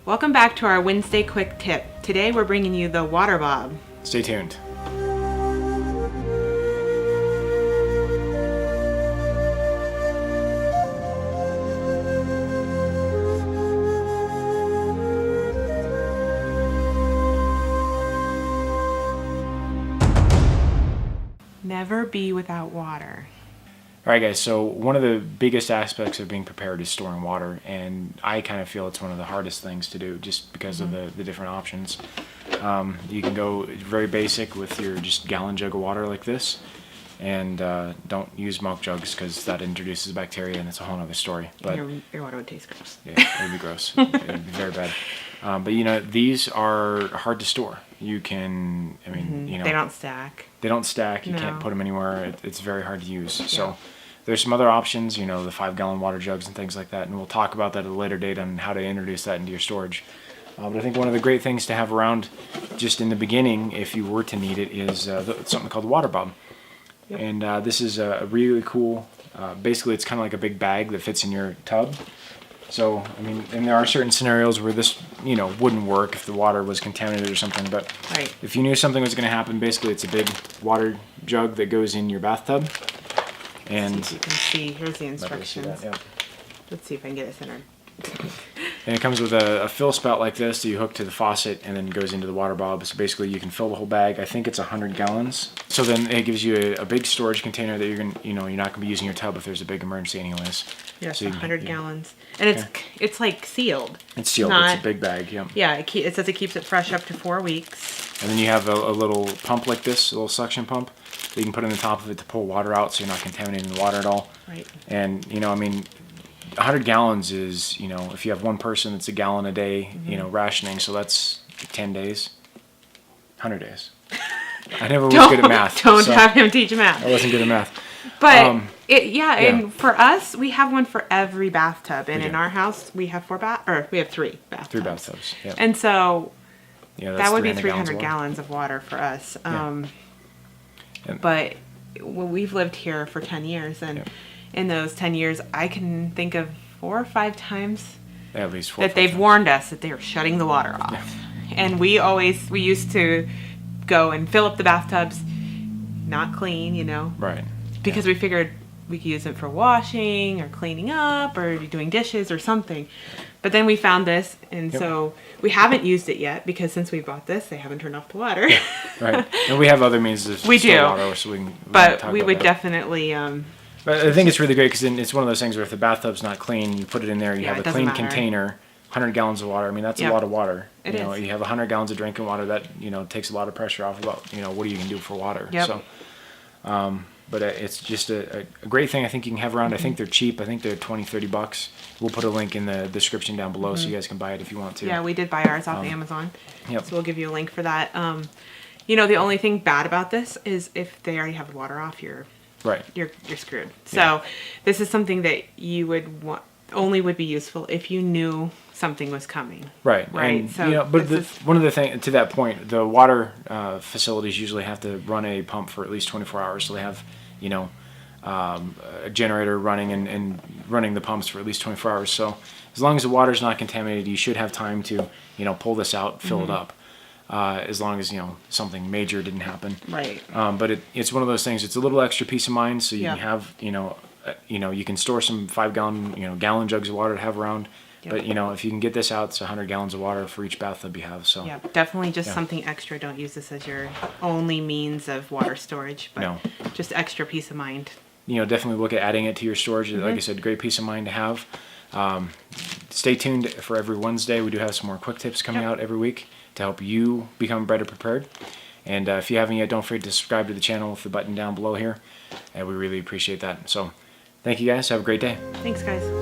Welcome back to our Wednesday quick tip. Today we're bringing you the WaterBOB. Stay tuned. Never be without water. All right, guys, so one of the biggest aspects of being prepared is storing water, and I kind of feel it's one of the hardest things to do just because of the different options. You can go very basic with your just gallon jug of water like this, and don't use milk jugs because that introduces bacteria, and it's a whole other story. But your water would taste gross. Yeah, it would be gross. It would be very bad. But you know, these are hard to store. You can, I mean, you know, they don't stack. They don't stack. You No. can't put them anywhere. It's very hard to use. Yeah. So there's some other options, you know, the 5-gallon water jugs and things like that. And we'll talk about that at a later date on how to introduce that into your storage. But I think one of the great things to have around just in the beginning, if you were to need it, is something called the WaterBOB. Yep. And this is a really cool, basically it's kind of like a big bag that fits in your tub. So, I mean, and there are certain scenarios where this, you know, wouldn't work if the water was contaminated or something, but Right. if you knew something was going to happen, basically it's a big water jug that goes in your bathtub. And See if you can see, here's the Let me see instructions. that, yeah. Let's see if I can get it centered. And it comes with a fill spout like this that you hook to the faucet and then goes into the WaterBOB. So basically you can fill the whole bag. I think it's 100 gallons. So then it gives you a big storage container that you're gonna, you know, you're not gonna be using your tub if there's a big emergency anyways. Yes, So you can- 100 yeah. gallons. And it's like sealed. It's sealed, Not- it's a big bag, yeah. Yeah, it says it keeps it fresh up to 4 weeks. And then you have a little pump like this, a little suction pump that you can put in the top of it to pull water out so you're not contaminating the water at all. Right. And, you know, I mean, 100 gallons is, you know, if you have one person, it's a gallon a day, you know, rationing. So that's 10 days, 100 days. I never was good at math. Don't so have him teach math. I wasn't good at math. But yeah. and for us, we have one for every bathtub. And We in do. our house, we have we have 3 bathtubs. 3 bathtubs, yeah. And so Yeah, that's that would be 300 300 gallons of water for us. And- But we've lived here for 10 years, and in those 10 years, I can think of 4 or 5 times At least 4 or that 5 they've times. warned us that they are shutting the water off. And we used to go and fill up the bathtubs, not clean, you know, Right. because we figured we could use it for washing or cleaning up or doing dishes or something. But then we found this, and so we haven't used it yet because since we bought this, they haven't turned off the water. Right. And we have other means to We store do. water, so we can But talk we about would that. definitely, But I think it's really great because it's one of those things where if the bathtub's not clean, you put it in there, you Yeah, have it a doesn't clean matter. container, 100 gallons of water. I mean, that's Yep. a lot of water. It you know, is. you have 100 gallons of drinking water, that, you know, takes a lot of pressure off about, you know, what are you going to do for water. Yep. So, but it's just a great thing I think you can have around. I think they're cheap. I think they're $20-30. We'll put a link in the description down below so you guys can buy it if you want to. yeah, we did buy ours off Amazon. Yep. So we'll give you a link for that. You know, the only thing bad about this is if they already have the water off, you're Right. screwed. So this is something that you would only would be useful if you knew something was coming. Right. Right, And, so you know, but this is- one of the things, to that point, the water facilities usually have to run a pump for at least 24 hours. So they have, you know, a generator running and running the pumps for at least 24 hours. So as long as the water's not contaminated, you should have time to, you know, pull this out, fill it up. As long as, you know, something major didn't happen. Right. But it's one of those things. It's a little extra peace of mind, so you Yeah. can have, you know, you can store some 5-gallon, you know, gallon jugs of water to have around. Yep. But you know, if you can get this out, it's 100 gallons of water for each bathtub you have. So Yeah, definitely just Yeah. something extra. Don't use this as your only means of water storage, but No. just extra peace of mind. you know, definitely look at adding it to your storage. Like I said, great peace of mind to have. Stay tuned for every Wednesday. We do have some more quick tips coming Yep. out every week to help you become better prepared. And if you haven't yet, don't forget to subscribe to the channel with the button down below here. And we really appreciate that. So thank you guys. Have a great day. Thanks, guys.